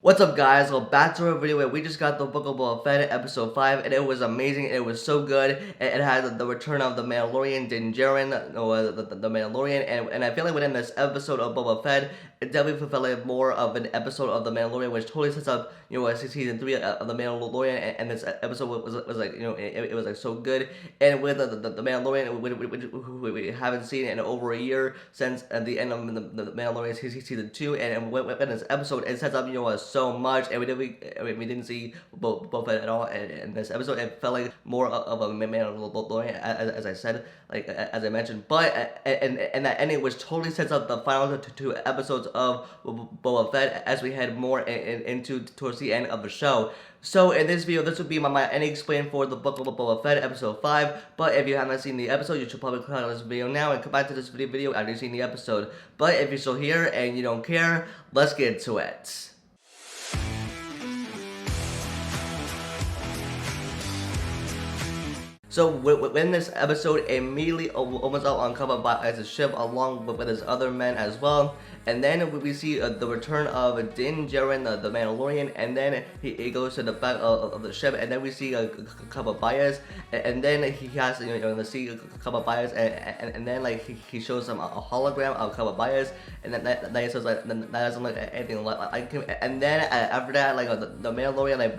What's up, guys? Well, back to our video where we just got the Book of Boba Fett episode 5, and it was amazing. It was so good. It had the return of the Mandalorian, Din Djarin, the Mandalorian, and I feel like within this episode of Boba Fett, it definitely felt like more of an episode of the Mandalorian, which totally sets up, season 3 of the Mandalorian, and this episode was like, it was like so good. And with the Mandalorian, which we haven't seen in over a year since the end of the Mandalorian season 2, and within this episode, it sets up, so much, and we didn't see Boba Fett at all in this episode. It felt like more of a Mandalorian, as I said, as I mentioned. But and that ending, which totally sets up the final two episodes of Boba Fett as we head more into towards the end of the show. So in this video, this would be my ending explained for the Book of Boba Fett episode 5. But if you haven't seen the episode, you should probably click on this video now and come back to this video after you've seen the episode. But if you're still here and you don't care, let's get to it. So when this episode immediately opens up on Boba Fett's ship along with his other men as well, and then we see the return of Din Djarin, the Mandalorian, and then he goes to the back of the ship, and then we see Boba Fett, and then he has to see Boba Fett, and then like he shows him a hologram of Boba Fett, and then he says like that doesn't look anything like him, and then after that like the Mandalorian like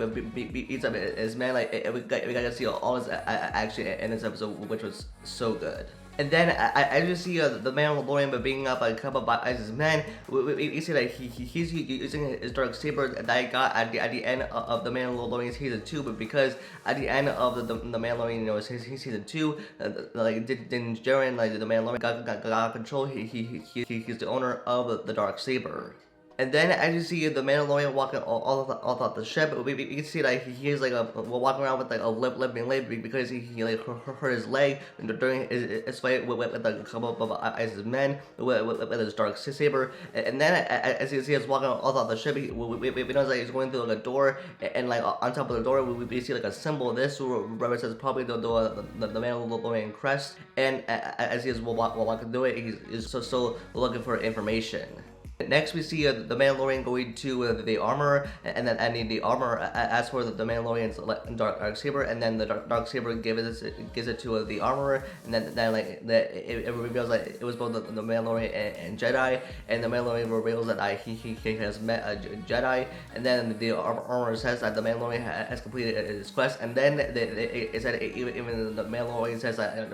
beats up his man, like we got to see all his action in this episode, which was so good. And then I just see the Mandalorian beating up a couple of Fett's men. We see that he's using his dark saber that I got at the end of the Mandalorian season 2, but because at the end of the Mandalorian season 2, like Din Djarin, like the Mandalorian got control. He's the owner of the dark saber. And then as you see the Mandalorian walking all throughout the ship, we can see like he's like walking around with like a limping leg because he like hurt his leg during his fight with a couple of Fett's men with his dark saber. And then as you see us walking all throughout the ship, we notice like he's going through like a door, and like on top of the door we see like a symbol. This represents probably the Mandalorian crest. And as he is walking through it, he's still looking for information. Next, we see the Mandalorian going to the armor, and then ending the armor asks for the Mandalorian's dark saber, and then the dark saber gives it to the armor, and then like it reveals like it was both the Mandalorian and Jedi, and the Mandalorian reveals that he has met a Jedi, and then the armor says that the Mandalorian has completed his quest, and then it said even the Mandalorian says that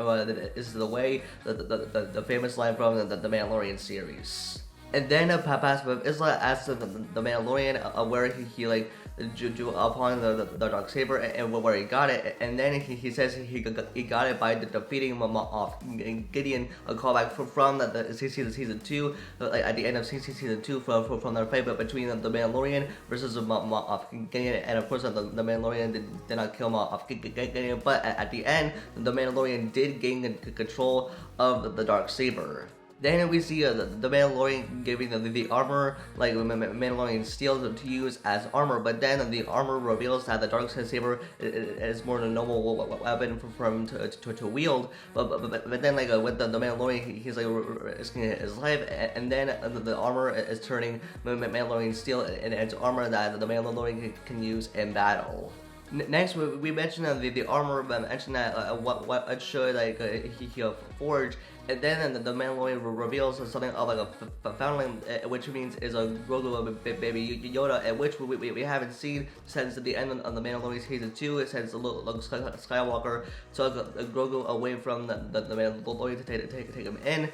this is the way, the famous line from the Mandalorian series. And then Pastor Isla asks the Mandalorian where he like drew upon the dark saber and where he got it, and then he says he got it by defeating Moff Gideon, a callback from the season 2, like at the end of season 2 from the fight between the Mandalorian versus Moff Gideon, and of course the Mandalorian did not kill Moff Gideon, but at the end the Mandalorian did gain control of the dark saber. Then we see the Mandalorian giving the armor, like Mandalorian steel to use as armor, but then the armor reveals that the dark saber is more than a normal weapon for him to wield. But then like with the Mandalorian, he's like risking his life, and then the armor is turning Mandalorian steel into armor that the Mandalorian can use in battle. Next, we mentioned the armor, but mentioned that what should like he forge, and then the Mandalorian reveals something of like a foundling, which means is a Grogu baby Yoda, and which we haven't seen since the end of the Mandalorian season 2. Since Luke Skywalker took Grogu away from the Mandalorian to take him in.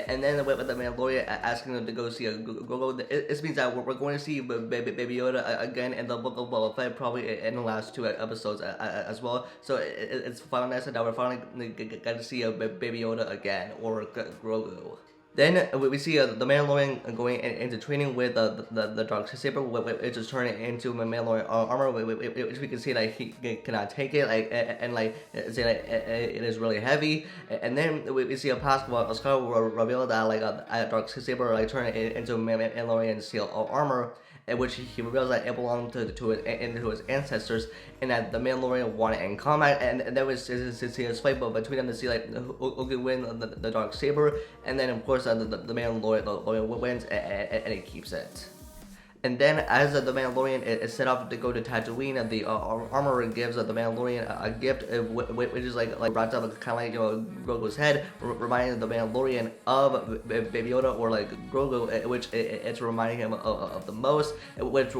And then with the Mandalorian asking them to go see a Grogu, this means that we're going to see Baby Yoda again in the Book of Boba Fett, probably in the last 2 episodes as well. So it's finally nice that we're finally get to see a Baby Yoda again, or Grogu. Then we see the Mandalorian going into training with the dark saber, which is turning into Mandalorian armor, which we can see that he cannot take it, like and like say like it is really heavy. And then we see a possible skull reveal that like a dark saber like turn it into Mandalorian steel armor, in which he reveals that it belonged to his ancestors, and that the Mandalorian won it in combat, and that was his fight between them to see like who could win the dark saber, and then of course the Mandalorian wins and he keeps it. And then as the Mandalorian is set off to go to Tatooine, the armorer gives the Mandalorian a gift, which is like wrapped up kind of like, you know, Grogu's head, reminding the Mandalorian of Baby Yoda, or like Grogu, which it's reminding him of the most, which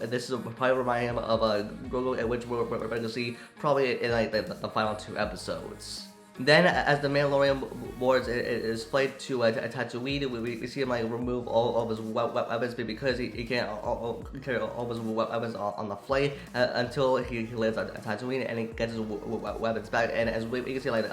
this is probably reminding him of Grogu, which we're going to see probably in like the final 2 episodes. Then, as the Mandalorian boards is flight to Tatooine, we see him like remove all of his weapons because he can't carry all of his weapons on the flight until he lands at Tatooine and he gets his weapons back. And as we can see, like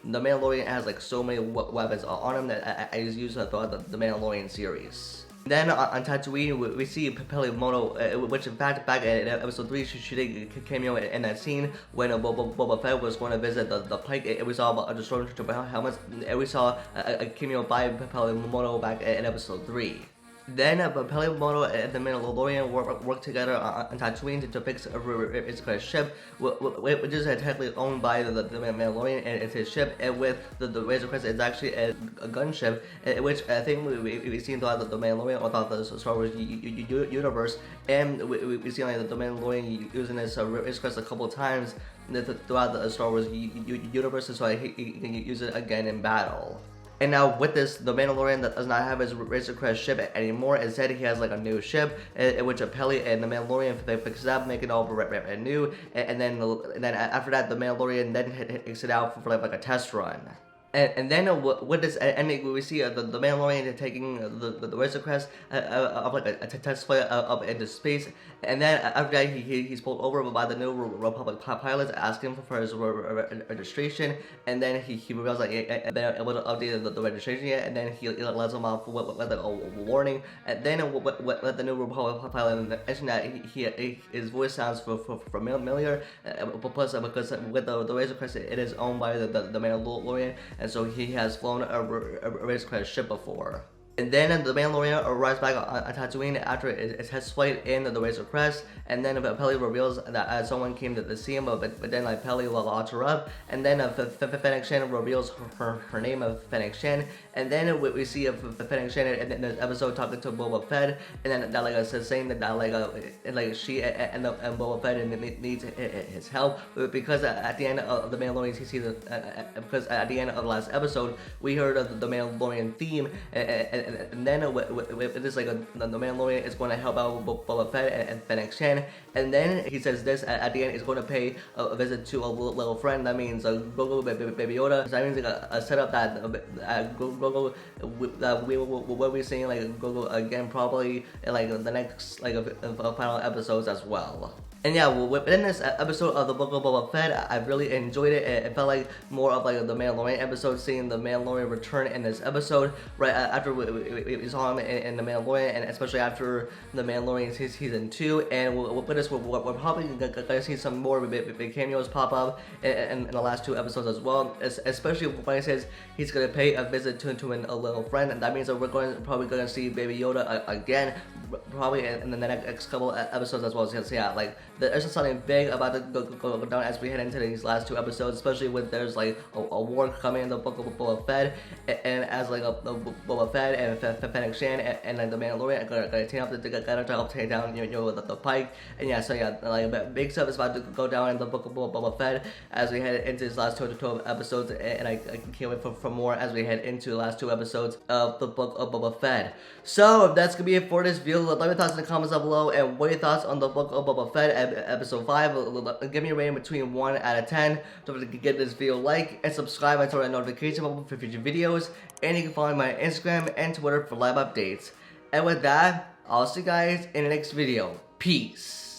the Mandalorian has like so many weapons on him that he's used throughout the Mandalorian series. Then on Tatooine, we see Peli Motto, which in fact back in episode 3, she did a cameo in that scene when Boba Fett was going to visit the Pike. We saw a stormtrooper helmets, and we saw a cameo by Peli Motto back in episode 3. Then Peli Motto and the Mandalorian work together on Tatooine to fix its ship, which is technically owned by the Mandalorian, and it's his ship. And with the Razor Crest, it's actually a gunship, which I think we've seen throughout the Mandalorian or throughout the Star Wars universe. And we've seen like the Mandalorian using this Razor Crest a couple of times throughout the Star Wars universe, so he can use it again in battle. And now with this, the Mandalorian that does not have his Razor Crest ship anymore. Instead, he has like a new ship, which Peli and the Mandalorian they fix it up, make it all brand new. And then after that, the Mandalorian then takes it out for like a test run. And then with this ending, we see the Mandalorian taking the Razor Crest of like a test flight up into space, and then after that he's pulled over by the New Republic pilots, asking for his registration, and then he reveals that they're able to update the registration yet, and then he lets them off with like a warning, and then with the New Republic pilot mention that his voice sounds familiar, plus because with the Razor Crest it is owned by the Mandalorian. And so he has flown a Razor Crest ship before. And then the Mandalorian arrives back on Tatooine after its test flight in the Razor Crest, and then Peli reveals that someone came to see him, but then like Peli locks her up, and then Fennec Shan reveals her name of Fennec Shan, and then we see Fennec Shan in this episode talking to Boba Fett, and then that like saying that like she and Boba Fett needs his help, because at the end of the Mandalorian he sees because at the end of the last episode we heard of the Mandalorian theme, and then it is like the Mandalorian is going to help out Boba Fett and Fennec Shan, and then he says this at the end is going to pay a visit to a little friend. That means Grogu, Baby Yoda. So that means like a setup that Grogu that we will be seeing like Grogu again probably in like the next like final episodes as well. And yeah, within this episode of the Book of Boba Fett, I really enjoyed it. It felt like more of like the Mandalorian episode, seeing the Mandalorian return in this episode, right after we saw him in the Mandalorian, and especially after the Mandalorian season 2. And with this, we're probably gonna see some more big cameos pop up in the last 2 episodes as well. Especially when he says he's gonna pay a visit to a little friend, and that means that we're probably gonna see Baby Yoda again, probably in the next couple episodes as well. So yeah, like there's something big about to go down as we head into these last 2 episodes, especially with there's like a war coming in the Book of Boba Fett, and as like Boba Fett and Fennec Shan and like the Mandalorian are gonna team up together to help take down the Pike. And yeah, so yeah, like big stuff is about to go down in the Book of Boba Fett as we head into these last 12 episodes, and I can't wait for more as we head into the last 2 episodes of the Book of Boba Fett. So that's gonna be it for this video. Let me know your thoughts in the comments down below, and what are your thoughts on the Book of Boba Fett episode 5. Give me a rating between 1 out of 10. Don't forget to give this video a like and subscribe and turn on the notification bell for future videos. And you can follow me on Instagram and Twitter for live updates. And with that, I'll see you guys in the next video. Peace.